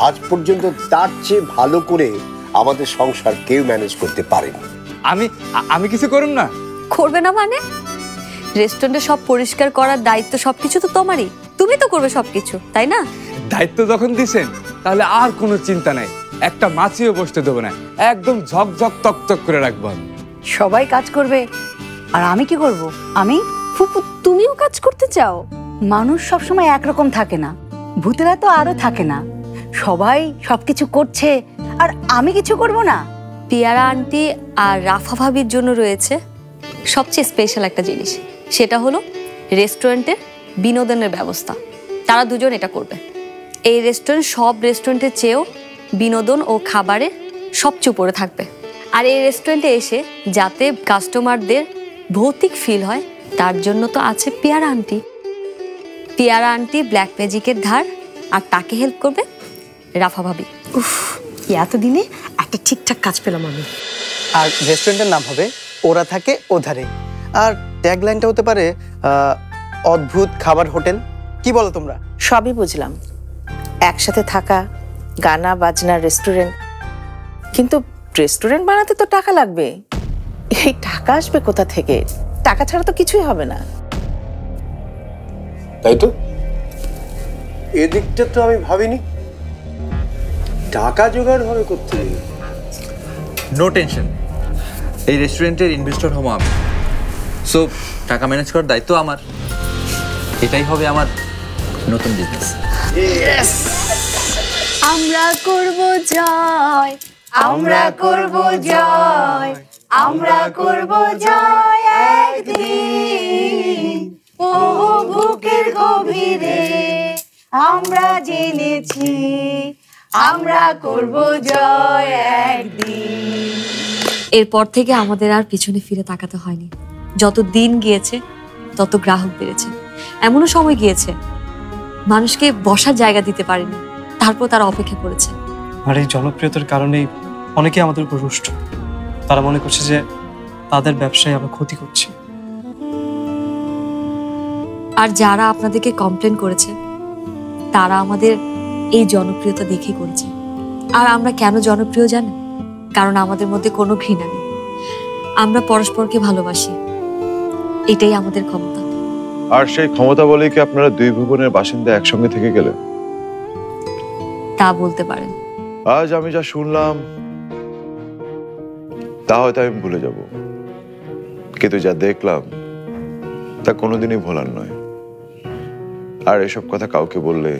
আজ পর্যন্ত তার চেয়ে ভালো করে আমাদের সংসার কেউ ম্যানেজ করতে পারেনি। আমি কিছু করুম না। করবে না মানে? রেস্টুরেন্টে সব পরিষ্কার করার দায়িত্ব সবকিছু তো তোমারই, তুমি তো করবে সবকিছু, তাই না? দায়িত্ব যখন দিছেন তাহলে আর কোনো চিন্তা নাই, একটা মাছিও বসতে দেবো না, একদম ঝকঝক তকতক করে রাখবো। সবাই কাজ করবে আর আমি কি করব? আমি? ফুপু তুমিও কাজ করতে চাও? মানুষ সবসময় একরকম থাকে না, ভূতেরা তো আরো থাকে না। সবাই সবকিছু করছে আর আমি কিছু করব না? পিয়ারা আন্টি আর রাফা ভাবির জন্য রয়েছে সবচেয়ে স্পেশাল একটা জিনিস, সেটা হলো রেস্টুরেন্টের বিনোদনের ব্যবস্থা। তারা দুজন এটা করবে। এই রেস্টুরেন্ট সব রেস্টুরেন্টের চেয়েও বিনোদন ও খাবারে সবচেয়ে উপরে থাকবে। আর এই রেস্টুরেন্টে এসে যাতে কাস্টমারদের ভৌতিক ফিল হয় তার জন্য তো আছে পিয়ারা আন্টি। পিয়ারা আন্টি ব্ল্যাক ম্যাজিকের ধার, আর তাকে হেল্প করবে রাফা ভাবি। উফ, এতদিনে একটা ঠিকঠাক কাজ পেলাম আমি। আর রেস্টুরেন্টের নাম হবে ওরা থাকে ওধারে, আর ট্যাগলাইনটা হতে পারে অদ্ভুত খাবার হোটেল। কি বলো তোমরা? সবই বুঝলাম, একসাথে থাকা, গানা বাজনা, রেস্টুরেন্ট। কিন্তু রেস্টুরেন্ট বানাতে তো টাকা লাগবে। এই টাকা আসবে কোথা থেকে? টাকা ছাড়া তো কিছুই হবে না। তাই তো, এদিকটা তো আমি ভাবিনি। টাকা জোগাড় হবে কোথায়? নো টেনশন, এই রেস্টুরেন্টের ইনভেস্টর হবো আমি। সো টাকা ম্যানেজ করার দায়িত্ব আমার। এটাই হবে আমার নতুন বিজনেস। আমরা করব জয়, আমরা করব জয়, আমরা করব জয় একদিন। ও বুকের গভীরে আমরা জেনেছি, আমরা করব জয় একদিন। এরপর থেকে আমাদের আর পিছনে ফিরে তাকাতে হয়নি। যত দিন গিয়েছে তত গ্রাহক বেড়েছে। এমনও সময় গিয়েছে মানুষকে বসার জায়গা দিতে পারেনি, তারপর তারা অপেক্ষা করেছে। আর এই জনপ্রিয়তার কারণেই অনেকে আমাদের উপর রুষ্ট। তারা মনে করছে যে তাদের ব্যবসায় আমরা ক্ষতি করছি। আর যারা আপনাদেরকে কমপ্লেন করেছে তারা আমাদের এই জনপ্রিয়তা দেখে করেছে। আর আমরা কেন জনপ্রিয় জানেন? কারণ আমাদের মধ্যে কোনো ঘৃণা নেই, আমরা পরস্পরকে ভালোবাসি, এটাই আমাদের ক্ষমতা। আর সেই ক্ষমতা বলেই কি আপনারা দুই ভুবনের বাসিন্দা একসঙ্গে থেকে গেলেন? তা বলতে পারেন। আজ আমি যা শুনলাম তা হয়তো আমি ভুলে যাব, কিন্তু যা দেখলাম তা কোনোদিনই ভোলার নয়। আর এসব কথা কাউকে বললে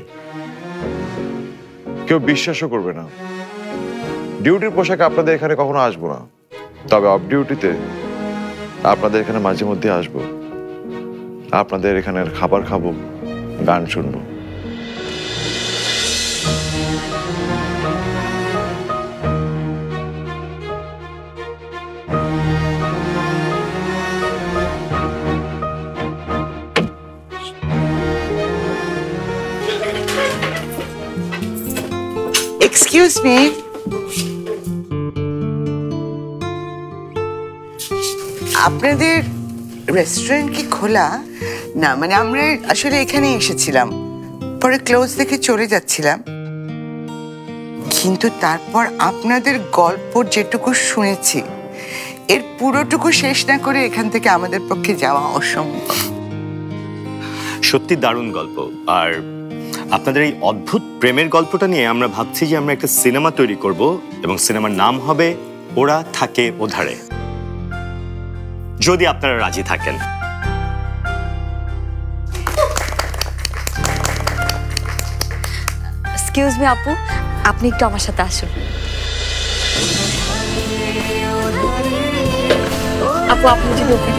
কেউ বিশ্বাসও করবে না। ডিউটির পোশাকে আপনাদের এখানে কখনো আসবো না, তবে অফ ডিউটিতে আপনাদের এখানে মাঝে মধ্যে আসবো। আপনাদের এখানের খাবার খাবো, গান শুনবো। এক্সকিউজ মি, আপনাদের রেস্টুরেন্ট কি খোলা? না মানে আমরা আসলে এখানে এসেছিলাম, পরে ক্লোজ দেখে চলে যাচ্ছিলাম, কিন্তু তারপর আপনাদের গল্প যেটুকু শুনেছি এর পুরোটুকু শেষ না করে এখান থেকে আমাদের পক্ষে যাওয়া অসম্ভব। সত্যি দারুণ গল্প। আর আপনাদের এই অদ্ভুত প্রেমের গল্পটা নিয়ে আমরা ভাবছি যে আমরা একটা সিনেমা তৈরি করব, এবং সিনেমার নাম হবে ওরা থাকে ওধারে, যদি আপনারা রাজি থাকেন। এক্সকিউজ মি আপু, আপনি একটু আমার সাথে আসুন। আপু আপনি যদি ওকে